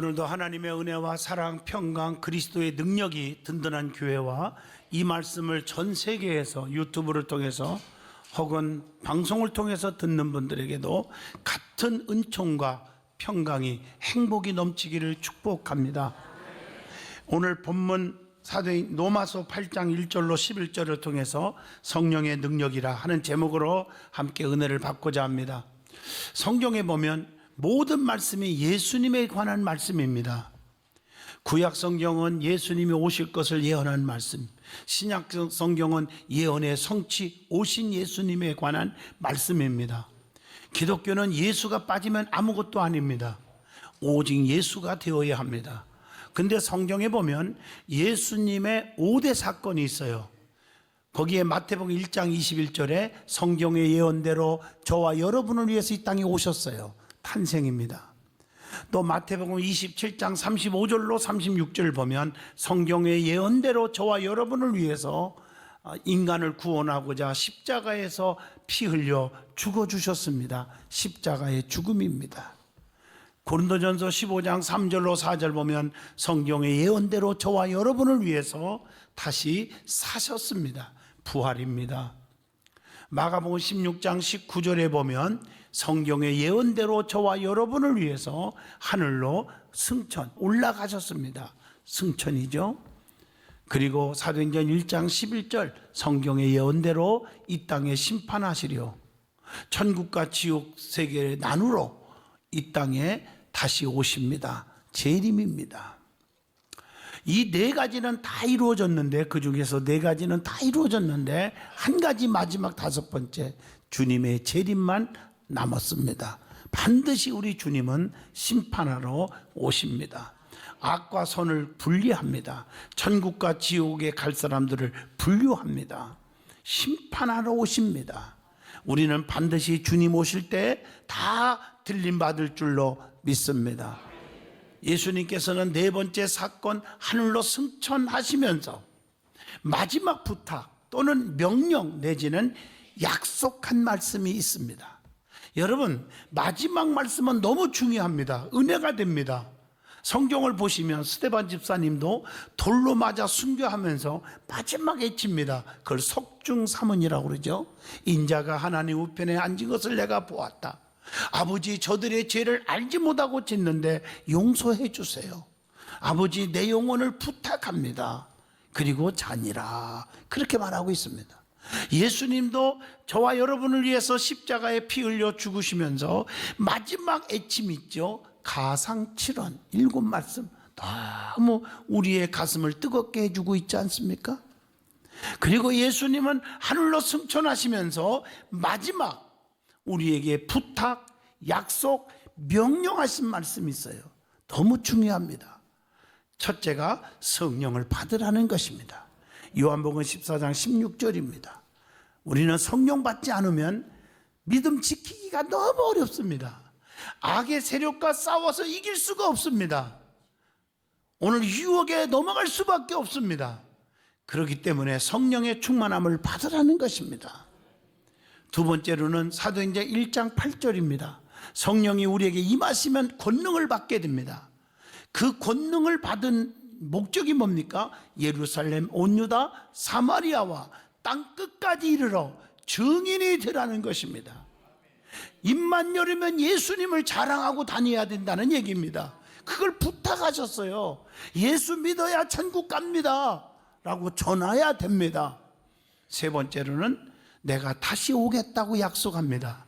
오늘도 하나님의 은혜와 사랑, 평강, 그리스도의 능력이 든든한 교회와 이 말씀을 전 세계에서 유튜브를 통해서 혹은 방송을 통해서 듣는 분들에게도 같은 은총과 평강이, 행복이 넘치기를 축복합니다. 오늘 본문 사도행 로마서 8장 1절로 11절을 통해서 성령의 능력이라 하는 제목으로 함께 은혜를 받고자 합니다. 성경에 보면 모든 말씀이 예수님에 관한 말씀입니다. 구약 성경은 예수님이 오실 것을 예언한 말씀, 신약 성경은 예언의 성취, 오신 예수님에 관한 말씀입니다. 기독교는 예수가 빠지면 아무것도 아닙니다. 오직 예수가 되어야 합니다. 근데 성경에 보면 예수님의 5대 사건이 있어요. 거기에 마태복음 1장 21절에 성경의 예언대로 저와 여러분을 위해서 이 땅에 오셨어요. 탄생입니다. 또 마태복음 27장 35절로 36절 보면 성경의 예언대로 저와 여러분을 위해서 인간을 구원하고자 십자가에서 피 흘려 죽어주셨습니다. 십자가의 죽음입니다. 고린도전서 15장 3절로 4절 보면 성경의 예언대로 저와 여러분을 위해서 다시 사셨습니다. 부활입니다. 마가복음 16장 19절에 보면 성경의 예언대로 저와 여러분을 위해서 하늘로 승천, 올라가셨습니다. 승천이죠. 그리고 사도행전 1장 11절 성경의 예언대로 이 땅에 심판하시려 천국과 지옥 세계를 나누러 이 땅에 다시 오십니다. 재림입니다. 이 네 가지는 다 이루어졌는데, 그 중에서 네 가지는 다 이루어졌는데 한 가지 마지막 다섯 번째 주님의 재림만 남았습니다. 반드시 우리 주님은 심판하러 오십니다. 악과 선을 분리합니다. 천국과 지옥에 갈 사람들을 분류합니다. 심판하러 오십니다. 우리는 반드시 주님 오실 때 다 들림받을 줄로 믿습니다. 예수님께서는 네 번째 사건 하늘로 승천하시면서 마지막 부탁 또는 명령 내지는 약속한 말씀이 있습니다. 여러분, 마지막 말씀은 너무 중요합니다. 은혜가 됩니다. 성경을 보시면 스데반 집사님도 돌로 맞아 순교하면서 마지막 외칩니다. 그걸 석중삼은이라고 그러죠. 인자가 하나님 우편에 앉은 것을 내가 보았다. 아버지, 저들의 죄를 알지 못하고 짓는데 용서해 주세요. 아버지, 내 영혼을 부탁합니다. 그리고 자니라, 그렇게 말하고 있습니다. 예수님도 저와 여러분을 위해서 십자가에 피 흘려 죽으시면서 마지막 애침 있죠. 가상칠언 7말씀 너무 우리의 가슴을 뜨겁게 해주고 있지 않습니까? 그리고 예수님은 하늘로 승천하시면서 마지막 우리에게 부탁, 약속, 명령하신 말씀이 있어요. 너무 중요합니다. 첫째가 성령을 받으라는 것입니다. 요한복음 14장 16절입니다. 우리는 성령 받지 않으면 믿음 지키기가 너무 어렵습니다. 악의 세력과 싸워서 이길 수가 없습니다. 오늘 유혹에 넘어갈 수밖에 없습니다. 그렇기 때문에 성령의 충만함을 받으라는 것입니다. 두 번째로는 사도행전 1장 8절입니다. 성령이 우리에게 임하시면 권능을 받게 됩니다. 그 권능을 받은 목적이 뭡니까? 예루살렘, 온 유다, 사마리아와 땅 끝까지 이르러 증인이 되라는 것입니다. 입만 열으면 예수님을 자랑하고 다녀야 된다는 얘기입니다. 그걸 부탁하셨어요. 예수 믿어야 천국 갑니다 라고 전해야 됩니다. 세 번째로는 내가 다시 오겠다고 약속합니다.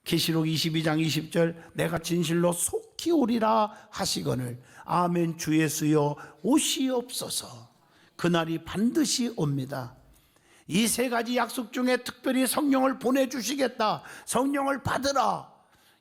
계시록 22장 20절 내가 진실로 속히 오리라 하시거늘 아멘 주 예수여 오시옵소서. 그날이 반드시 옵니다. 이 세 가지 약속 중에 특별히 성령을 보내주시겠다, 성령을 받으라.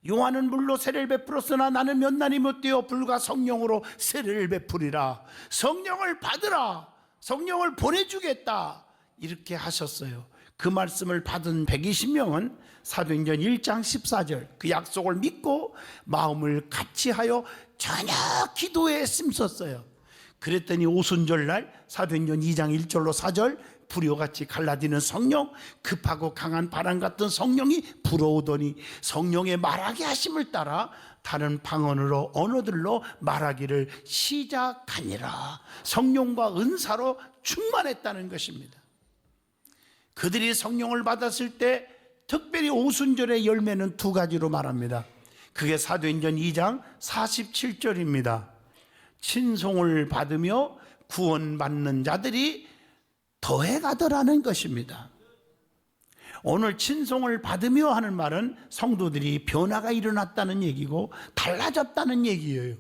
요한은 물로 세례를 베풀었으나 나는 몇 날이 못 되어 불과 성령으로 세례를 베풀이라. 성령을 받으라, 성령을 보내주겠다, 이렇게 하셨어요. 그 말씀을 받은 120명은 사도행전 1장 14절 그 약속을 믿고 마음을 같이하여 저녁 기도에 힘썼어요. 그랬더니 오순절날 사도행전 2장 1절로 4절 불효같이 갈라지는 성령, 급하고 강한 바람 같은 성령이 불어오더니 성령의 말하게 하심을 따라 다른 방언으로 언어들로 말하기를 시작하니라. 성령과 은사로 충만했다는 것입니다. 그들이 성령을 받았을 때 특별히 오순절의 열매는 두 가지로 말합니다. 그게 사도행전 2장 47절입니다. 친송을 받으며 구원받는 자들이 더해가더라는 것입니다. 오늘 친송을 받으며 하는 말은 성도들이 변화가 일어났다는 얘기고 달라졌다는 얘기예요.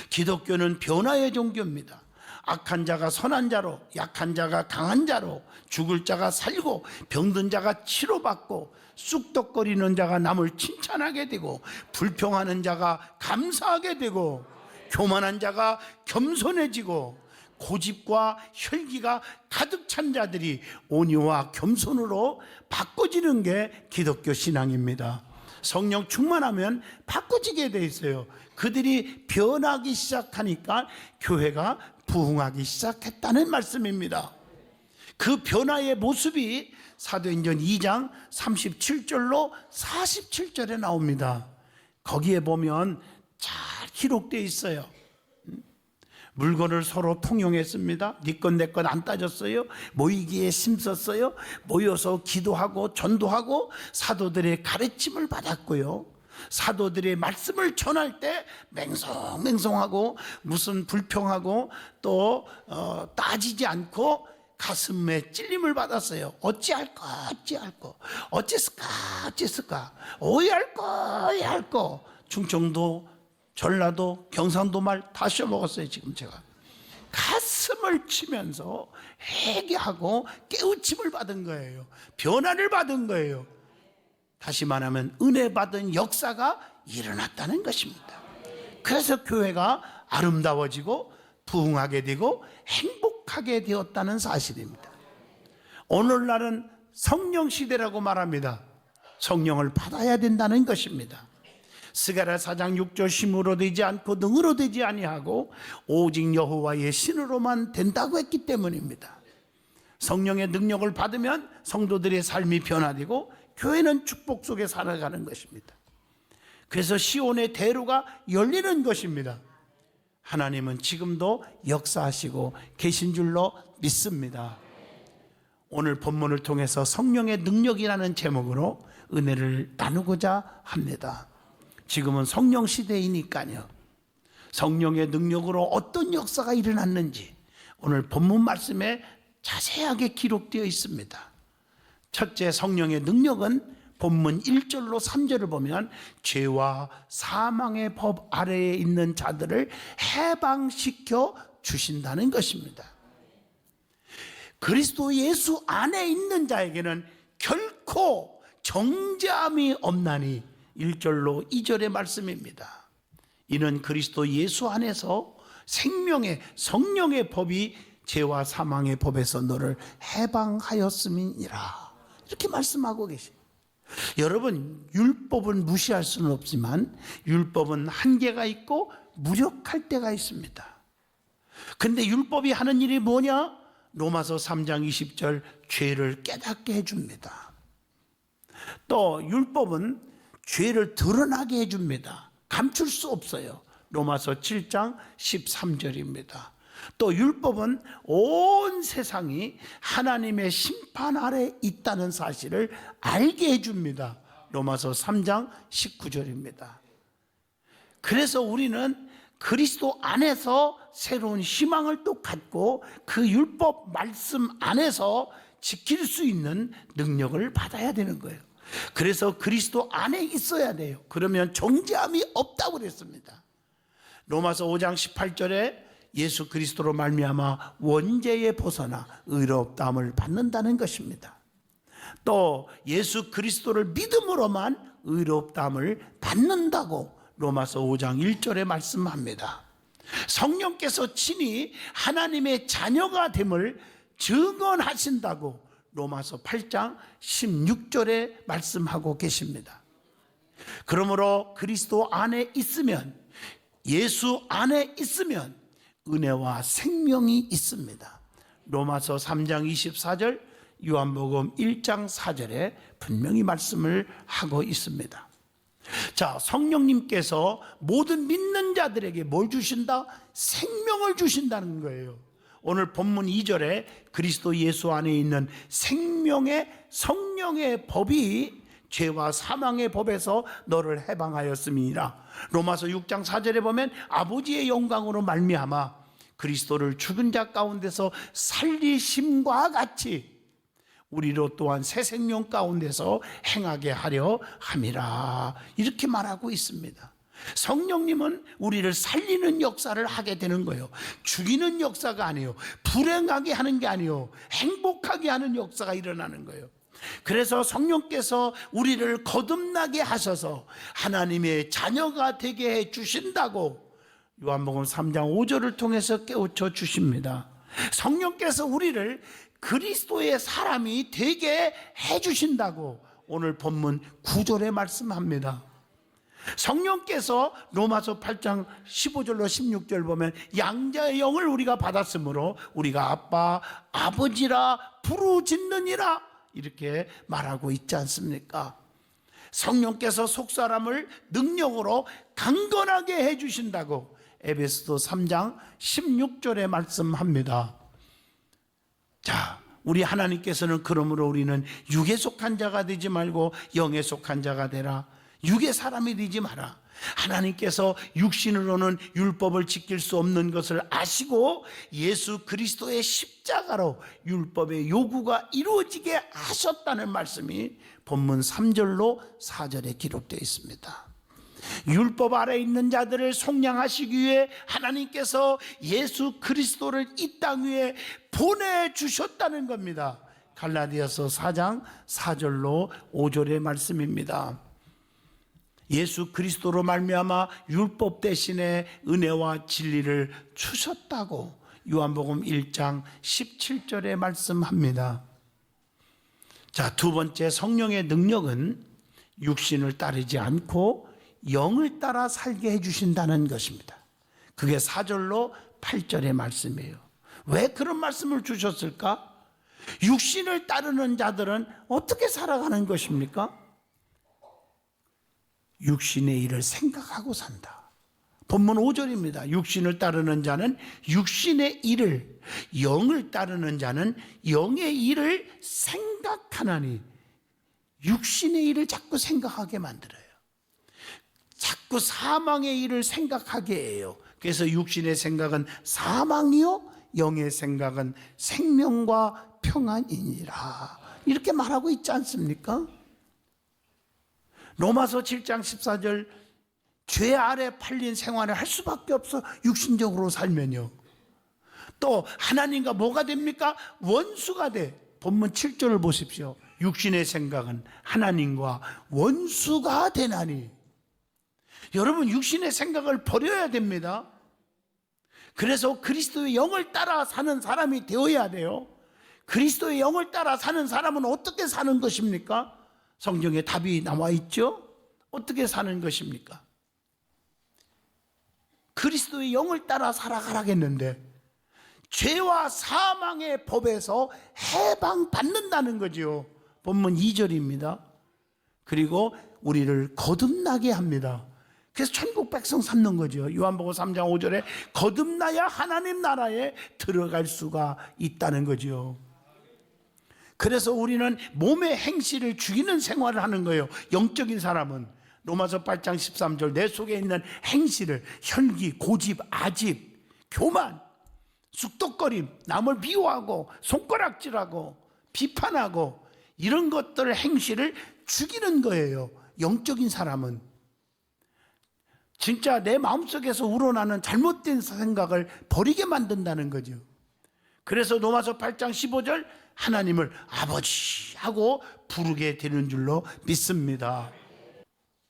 기독교는 변화의 종교입니다. 악한 자가 선한 자로, 약한 자가 강한 자로, 죽을 자가 살고 병든 자가 치료받고 쑥덕거리는 자가 남을 칭찬하게 되고 불평하는 자가 감사하게 되고 교만한 자가 겸손해지고 고집과 혈기가 가득 찬 자들이 온유와 겸손으로 바꿔지는 게 기독교 신앙입니다. 성령 충만하면 바꿔지게 돼 있어요. 그들이 변하기 시작하니까 교회가 부흥하기 시작했다는 말씀입니다. 그 변화의 모습이 사도행전 2장 37절로 47절에 나옵니다. 거기에 보면 잘 기록되어 있어요. 물건을 서로 통용했습니다. 네 것 내 것 안 따졌어요. 모이기에 힘썼어요. 모여서 기도하고 전도하고 사도들의 가르침을 받았고요. 사도들의 말씀을 전할 때 맹성맹성하고 무슨 불평하고 또 따지지 않고 가슴에 찔림을 받았어요. 어찌할까 어찌할까 어째을까 오해할까 충청도 전라도 경상도 말 다 씌워먹었어요. 지금 제가 가슴을 치면서 회개하고 깨우침을 받은 거예요. 변화를 받은 거예요. 다시 말하면 은혜 받은 역사가 일어났다는 것입니다. 그래서 교회가 아름다워지고 부흥하게 되고 행복하게 되었다는 사실입니다. 오늘날은 성령 시대라고 말합니다. 성령을 받아야 된다는 것입니다. 스가랴 4장 6절 힘으로 되지 않고 능으로 되지 아니하고 오직 여호와의 신으로만 된다고 했기 때문입니다. 성령의 능력을 받으면 성도들의 삶이 변화되고 교회는 축복 속에 살아가는 것입니다. 그래서 시온의 대로가 열리는 것입니다. 하나님은 지금도 역사하시고 계신 줄로 믿습니다. 오늘 본문을 통해서 성령의 능력이라는 제목으로 은혜를 나누고자 합니다. 지금은 성령 시대이니까요. 성령의 능력으로 어떤 역사가 일어났는지 오늘 본문 말씀에 자세하게 기록되어 있습니다. 첫째, 성령의 능력은 본문 1절로 3절을 보면 죄와 사망의 법 아래에 있는 자들을 해방시켜 주신다는 것입니다. 그리스도 예수 안에 있는 자에게는 결코 정죄함이 없나니 1절로 2절의 말씀입니다. 이는 그리스도 예수 안에서 생명의 성령의 법이 죄와 사망의 법에서 너를 해방하였음이니라. 이렇게 말씀하고 계십니다. 여러분, 율법은 무시할 수는 없지만 율법은 한계가 있고 무력할 때가 있습니다. 근데 율법이 하는 일이 뭐냐? 로마서 3장 20절 죄를 깨닫게 해줍니다. 또 율법은 죄를 드러나게 해줍니다. 감출 수 없어요. 로마서 7장 13절입니다. 또 율법은 온 세상이 하나님의 심판 아래 있다는 사실을 알게 해줍니다. 로마서 3장 19절입니다. 그래서 우리는 그리스도 안에서 새로운 희망을 또 갖고 그 율법 말씀 안에서 지킬 수 있는 능력을 받아야 되는 거예요. 그래서 그리스도 안에 있어야 돼요. 그러면 정죄함이 없다고 그랬습니다. 로마서 5장 18절에 예수 그리스도로 말미암아 원죄에 벗어나 의롭다함을 받는다는 것입니다. 또 예수 그리스도를 믿음으로만 의롭다함을 받는다고 로마서 5장 1절에 말씀합니다. 성령께서 친히 하나님의 자녀가 됨을 증언하신다고 로마서 8장 16절에 말씀하고 계십니다. 그러므로 그리스도 안에 있으면, 예수 안에 있으면 은혜와 생명이 있습니다. 로마서 3장 24절, 요한복음 1장 4절에 분명히 말씀을 하고 있습니다. 자, 성령님께서 모든 믿는 자들에게 뭘 주신다? 생명을 주신다는 거예요. 오늘 본문 2절에 그리스도 예수 안에 있는 생명의 성령의 법이 죄와 사망의 법에서 너를 해방하였음이니라. 로마서 6장 4절에 보면 아버지의 영광으로 말미암아 그리스도를 죽은 자 가운데서 살리심과 같이 우리로 또한 새 생명 가운데서 행하게 하려 함이라. 이렇게 말하고 있습니다. 성령님은 우리를 살리는 역사를 하게 되는 거예요. 죽이는 역사가 아니에요. 불행하게 하는 게 아니에요. 행복하게 하는 역사가 일어나는 거예요. 그래서 성령께서 우리를 거듭나게 하셔서 하나님의 자녀가 되게 해 주신다고 요한복음 3장 5절을 통해서 깨우쳐 주십니다. 성령께서 우리를 그리스도의 사람이 되게 해 주신다고 오늘 본문 9절에 말씀합니다. 성령께서 로마서 8장 15절로 16절 보면 양자의 영을 우리가 받았으므로 우리가 아빠, 아버지라 부르짖느니라 이렇게 말하고 있지 않습니까? 성령께서 속사람을 능력으로 강건하게 해주신다고 에베소서 3장 16절에 말씀합니다. 자, 우리 하나님께서는 그러므로 우리는 육에 속한 자가 되지 말고 영에 속한 자가 되라. 육의 사람이 되지 마라. 하나님께서 육신으로는 율법을 지킬 수 없는 것을 아시고 예수 그리스도의 십자가로 율법의 요구가 이루어지게 하셨다는 말씀이 본문 3절로 4절에 기록되어 있습니다. 율법 아래 있는 자들을 속량하시기 위해 하나님께서 예수 그리스도를 이 땅 위에 보내주셨다는 겁니다. 갈라디아서 4장 4절로 5절의 말씀입니다. 예수 그리스도로 말미암아 율법 대신에 은혜와 진리를 주셨다고 요한복음 1장 17절에 말씀합니다. 자, 두 번째, 성령의 능력은 육신을 따르지 않고 영을 따라 살게 해주신다는 것입니다. 그게 4절로 8절의 말씀이에요. 왜 그런 말씀을 주셨을까? 육신을 따르는 자들은 어떻게 살아가는 것입니까? 육신의 일을 생각하고 산다. 본문 5절입니다. 육신을 따르는 자는 육신의 일을, 영을 따르는 자는 영의 일을 생각하나니. 육신의 일을 자꾸 생각하게 만들어요. 자꾸 사망의 일을 생각하게 해요. 그래서 육신의 생각은 사망이요, 영의 생각은 생명과 평안이니라. 이렇게 말하고 있지 않습니까? 로마서 7장 14절, 죄 아래 팔린 생활을 할 수밖에 없어. 육신적으로 살면요. 또 하나님과 뭐가 됩니까? 원수가 돼. 본문 7절을 보십시오. 육신의 생각은 하나님과 원수가 되나니. 여러분, 육신의 생각을 버려야 됩니다. 그래서 그리스도의 영을 따라 사는 사람이 되어야 돼요. 그리스도의 영을 따라 사는 사람은 어떻게 사는 것입니까? 성경에 답이 나와 있죠? 어떻게 사는 것입니까? 그리스도의 영을 따라 살아가라겠는데 죄와 사망의 법에서 해방받는다는 거죠. 본문 2절입니다. 그리고 우리를 거듭나게 합니다. 그래서 천국 백성 삼는 거죠. 요한복음 3장 5절에 거듭나야 하나님 나라에 들어갈 수가 있다는 거죠. 그래서 우리는 몸의 행실을 죽이는 생활을 하는 거예요. 영적인 사람은 로마서 8장 13절 내 속에 있는 행실을 혈기, 고집, 아집, 교만, 쑥덕거림, 남을 비호하고 손가락질하고 비판하고 이런 것들 행실을 죽이는 거예요. 영적인 사람은 진짜 내 마음속에서 우러나는 잘못된 생각을 버리게 만든다는 거죠. 그래서 로마서 8장 15절 하나님을 아버지 하고 부르게 되는 줄로 믿습니다.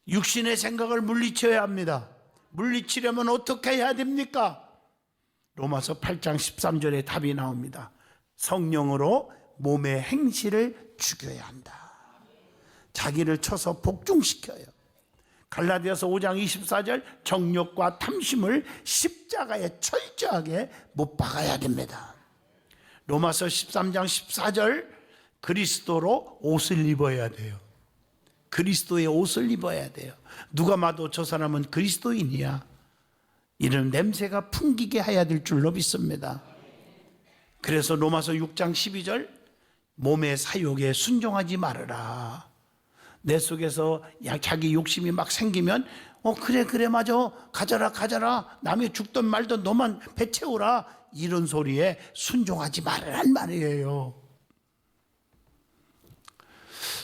육신의 생각을 물리쳐야 합니다. 물리치려면 어떻게 해야 됩니까? 로마서 8장 13절에 답이 나옵니다. 성령으로 몸의 행실을 죽여야 한다. 자기를 쳐서 복종시켜요. 갈라디아서 5장 24절 정욕과 탐심을 십자가에 철저하게 못 박아야 됩니다. 로마서 13장 14절 그리스도로 옷을 입어야 돼요. 그리스도의 옷을 입어야 돼요. 누가 봐도 저 사람은 그리스도인이야, 이런 냄새가 풍기게 해야 될 줄로 믿습니다. 그래서 로마서 6장 12절 몸의 사욕에 순종하지 말으라. 내 속에서 자기 욕심이 막 생기면 그래 맞아, 가져라 남이 죽든 말든 너만 배 채우라, 이런 소리에 순종하지 말으란 말이에요.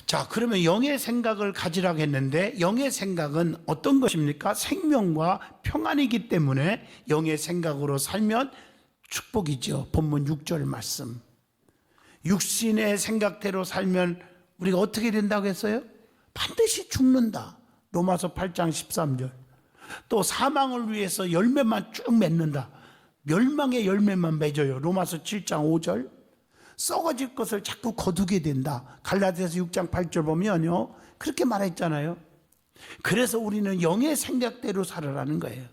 자, 그러면 영의 생각을 가지라고 했는데 영의 생각은 어떤 것입니까? 생명과 평안이기 때문에 영의 생각으로 살면 축복이죠. 본문 6절 말씀. 육신의 생각대로 살면 우리가 어떻게 된다고 했어요? 반드시 죽는다. 로마서 8장 13절. 또 사망을 위해서 열매만 쭉 맺는다. 멸망의 열매만 맺어요. 로마서 7장 5절. 썩어질 것을 자꾸 거두게 된다. 갈라디아서 6장 8절 보면요, 그렇게 말했잖아요. 그래서 우리는 영의 생각대로 살아라는 거예요.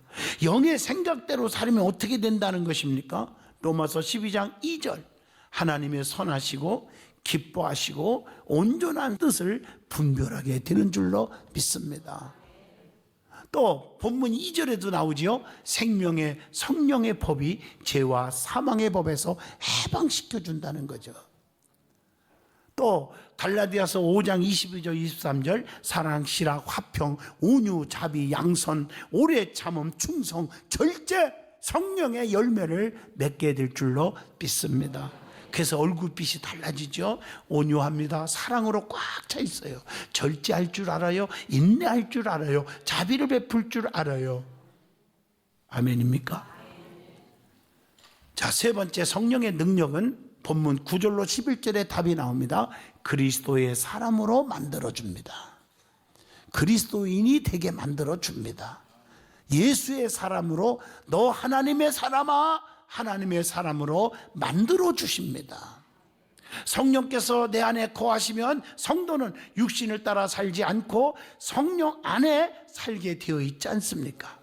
영의 생각대로 살면 어떻게 된다는 것입니까? 로마서 12장 2절. 하나님의 선하시고 기뻐하시고 온전한 뜻을 분별하게 되는 줄로 믿습니다. 또 본문 2절에도 나오지요. 생명의 성령의 법이 죄와 사망의 법에서 해방시켜 준다는 거죠. 또 갈라디아서 5장 22절 23절 사랑, 실학, 화평, 온유, 자비, 양선, 오래 참음, 충성, 절제, 성령의 열매를 맺게 될 줄로 믿습니다. 그래서 얼굴빛이 달라지죠. 온유합니다. 사랑으로 꽉 차 있어요. 절제할 줄 알아요. 인내할 줄 알아요. 자비를 베풀 줄 알아요. 아멘입니까? 자, 세 번째 성령의 능력은 본문 9절로 11절에 답이 나옵니다. 그리스도의 사람으로 만들어줍니다. 그리스도인이 되게 만들어줍니다. 예수의 사람으로, 너 하나님의 사람아, 하나님의 사람으로 만들어 주십니다. 성령께서 내 안에 거하시면 성도는 육신을 따라 살지 않고 성령 안에 살게 되어 있지 않습니까?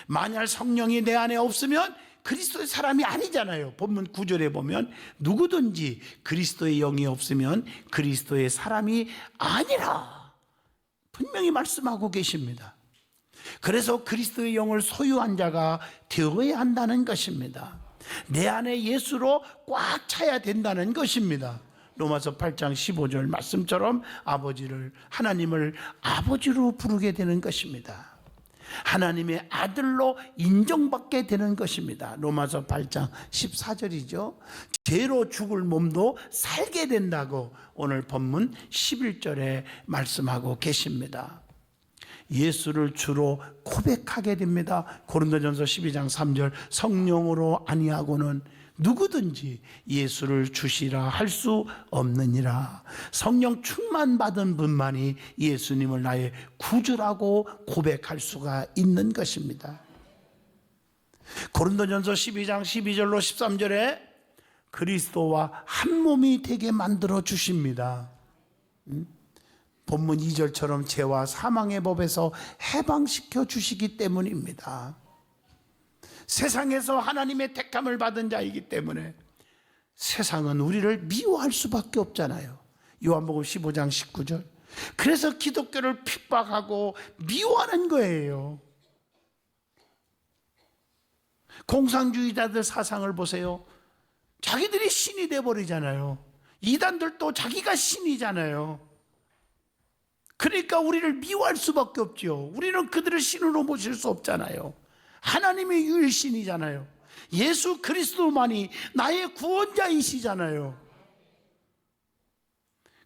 만약 성령이 내 안에 없으면 그리스도의 사람이 아니잖아요. 본문 9절에 보면 누구든지 그리스도의 영이 없으면 그리스도의 사람이 아니라 분명히 말씀하고 계십니다. 그래서 그리스도의 영을 소유한 자가 되어야 한다는 것입니다. 내 안에 예수로 꽉 차야 된다는 것입니다. 로마서 8장 15절 말씀처럼 하나님을 아버지로 부르게 되는 것입니다. 하나님의 아들로 인정받게 되는 것입니다. 로마서 8장 14절이죠. 죄로 죽을 몸도 살게 된다고 오늘 본문 11절에 말씀하고 계십니다. 예수를 주로 고백하게 됩니다. 고린도전서 12장 3절 성령으로 아니하고는 누구든지 예수를 주시라 할 수 없느니라. 성령 충만 받은 분만이 예수님을 나의 구주라고 고백할 수가 있는 것입니다. 고린도전서 12장 12절로 13절에 그리스도와 한 몸이 되게 만들어 주십니다. 본문 2절처럼 죄와 사망의 법에서 해방시켜 주시기 때문입니다. 세상에서 하나님의 택함을 받은 자이기 때문에 세상은 우리를 미워할 수밖에 없잖아요. 요한복음 15장 19절. 그래서 기독교를 핍박하고 미워하는 거예요. 공산주의자들 사상을 보세요. 자기들이 신이 돼버리잖아요. 이단들도 자기가 신이잖아요. 그러니까 우리를 미워할 수밖에 없죠. 우리는 그들을 신으로 모실 수 없잖아요. 하나님의 유일신이잖아요. 예수 그리스도만이 나의 구원자이시잖아요.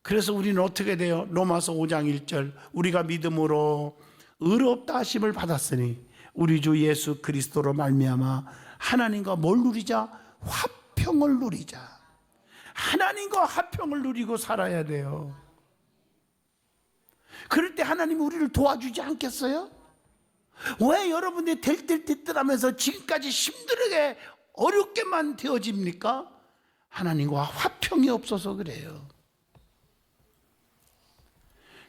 그래서 우리는 어떻게 돼요? 로마서 5장 1절 우리가 믿음으로 의롭다 하심을 받았으니 우리 주 예수 그리스도로 말미암아 하나님과 뭘 누리자? 화평을 누리자. 하나님과 화평을 누리고 살아야 돼요. 그럴 때 하나님이 우리를 도와주지 않겠어요? 왜 여러분들이 될 듯 될 듯 하면서 지금까지 힘들게 어렵게만 되어집니까? 하나님과 화평이 없어서 그래요.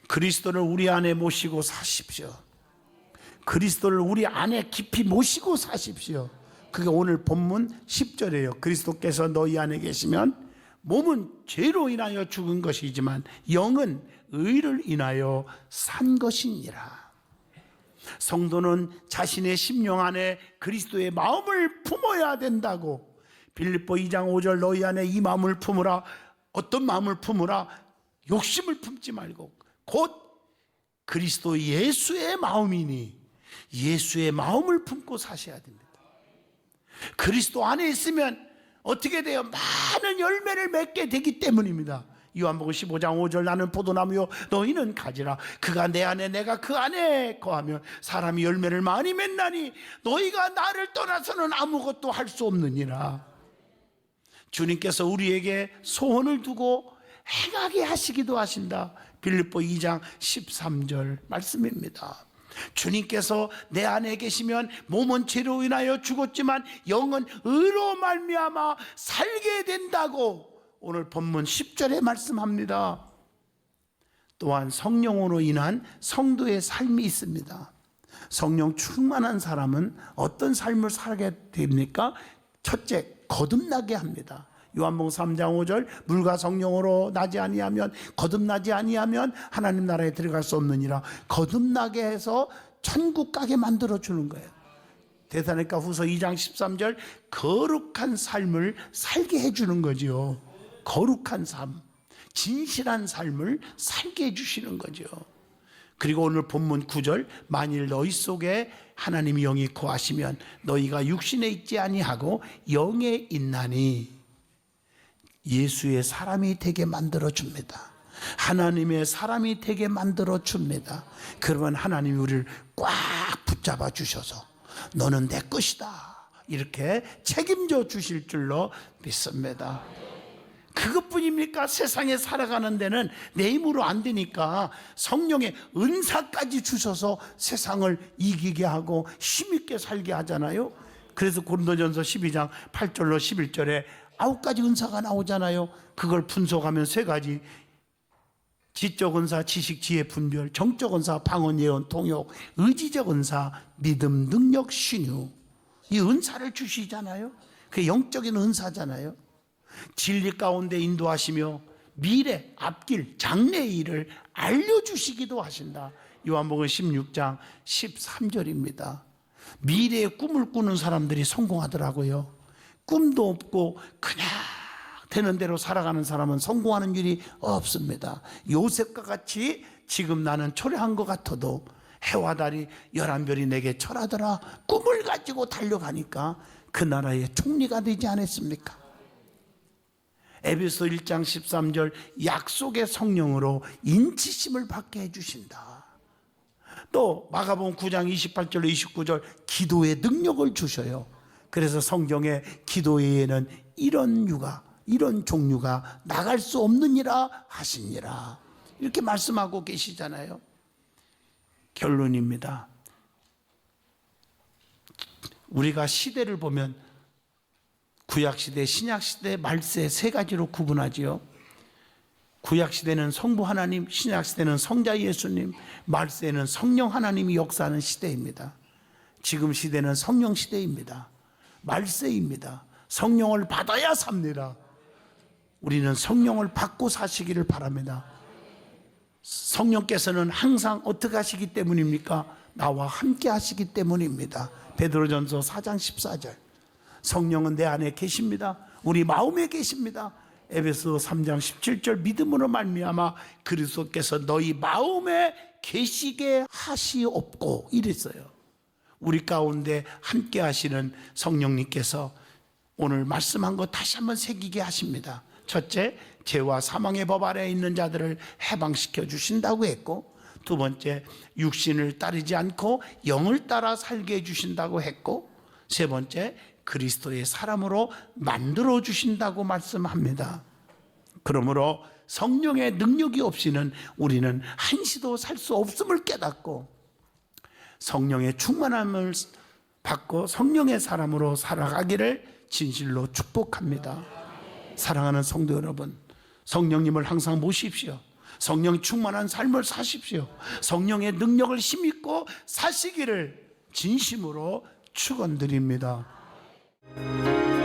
그리스도를 우리 안에 모시고 사십시오. 그리스도를 우리 안에 깊이 모시고 사십시오. 그게 오늘 본문 10절이에요. 그리스도께서 너희 안에 계시면 몸은 죄로 인하여 죽은 것이지만 영은 의를 인하여 산 것이니라. 성도는 자신의 심령 안에 그리스도의 마음을 품어야 된다고. 빌립보 2장 5절 너희 안에 이 마음을 품으라. 어떤 마음을 품으라? 욕심을 품지 말고 곧 그리스도 예수의 마음이니 예수의 마음을 품고 사셔야 됩니다. 그리스도 안에 있으면 어떻게 돼요? 많은 열매를 맺게 되기 때문입니다. 요한복음 15장 5절 나는 포도나무요 너희는 가지라. 그가 내 안에 내가 그 안에 거하면 사람이 열매를 많이 맺나니 너희가 나를 떠나서는 아무것도 할 수 없느니라. 주님께서 우리에게 소원을 두고 행하게 하시기도 하신다. 빌립보 2장 13절 말씀입니다. 주님께서 내 안에 계시면 몸은 죄로 인하여 죽었지만 영은 의로 말미암아 살게 된다고 오늘 본문 10절에 말씀합니다. 또한 성령으로 인한 성도의 삶이 있습니다. 성령 충만한 사람은 어떤 삶을 살게 됩니까? 첫째, 거듭나게 합니다. 요한복음 3장 5절 물과 성령으로 나지 아니하면 거듭나지 아니하면 하나님 나라에 들어갈 수 없느니라. 거듭나게 해서 천국 가게 만들어 주는 거예요. 데살로니가 후서 2장 13절 거룩한 삶을 살게 해주는 거죠. 거룩한 삶, 진실한 삶을 살게 해주시는 거죠. 그리고 오늘 본문 9절 만일 너희 속에 하나님의 영이 거하시면 너희가 육신에 있지 아니하고 영에 있나니. 예수의 사람이 되게 만들어 줍니다. 하나님의 사람이 되게 만들어 줍니다. 그러면 하나님이 우리를 꽉 붙잡아 주셔서 너는 내 것이다 이렇게 책임져 주실 줄로 믿습니다. 그것뿐입니까? 세상에 살아가는 데는 내 힘으로 안 되니까 성령의 은사까지 주셔서 세상을 이기게 하고 힘있게 살게 하잖아요. 그래서 고린도전서 12장 8절로 11절에 9가지 은사가 나오잖아요. 그걸 분석하면 3가지. 지적 은사, 지식, 지혜, 분별, 정적 은사, 방언, 예언, 통역, 의지적 은사, 믿음, 능력, 신유. 이 은사를 주시잖아요. 그게 영적인 은사잖아요. 진리 가운데 인도하시며 미래, 앞길, 장래의 일을 알려주시기도 하신다. 요한복음 16장 13절입니다. 미래의 꿈을 꾸는 사람들이 성공하더라고요. 꿈도 없고 그냥 되는 대로 살아가는 사람은 성공하는 일이 없습니다. 요셉과 같이 지금 나는 초래한 것 같아도 해와 달이 11별이 내게 절하더라 꿈을 가지고 달려가니까 그 나라의 총리가 되지 않았습니까? 에베소 1장 13절 약속의 성령으로 인치심을 받게 해주신다. 또 마가복음 9장 28절로 29절 기도의 능력을 주셔요. 그래서 성경에 기도에는 이런 종류가 나갈 수 없느니라 하시니라 이렇게 말씀하고 계시잖아요. 결론입니다. 우리가 시대를 보면 구약시대, 신약시대, 말세 3가지로 구분하지요. 구약시대는 성부 하나님, 신약시대는 성자 예수님, 말세는 성령 하나님이 역사하는 시대입니다. 지금 시대는 성령 시대입니다. 말세입니다. 성령을 받아야 삽니다. 우리는 성령을 받고 사시기를 바랍니다. 성령께서는 항상 어떻게 하시기 때문입니까? 나와 함께 하시기 때문입니다. 베드로전서 4장 14절 성령은 내 안에 계십니다. 우리 마음에 계십니다. 에베소 3장 17절 믿음으로 말미암아 그리스도께서 너희 마음에 계시게 하시옵고 이랬어요. 우리 가운데 함께 하시는 성령님께서 오늘 말씀한 거 다시 한번 새기게 하십니다. 첫째, 죄와 사망의 법 아래에 있는 자들을 해방시켜 주신다고 했고, 두 번째, 육신을 따르지 않고 영을 따라 살게 해주신다고 했고, 세 번째, 그리스도의 사람으로 만들어 주신다고 말씀합니다. 그러므로 성령의 능력이 없이는 우리는 한시도 살 수 없음을 깨닫고 성령의 충만함을 받고 성령의 사람으로 살아가기를 진실로 축복합니다. 사랑하는 성도 여러분, 성령님을 항상 모십시오. 성령 충만한 삶을 사십시오. 성령의 능력을 힘입고 사시기를 진심으로 축원드립니다. 니다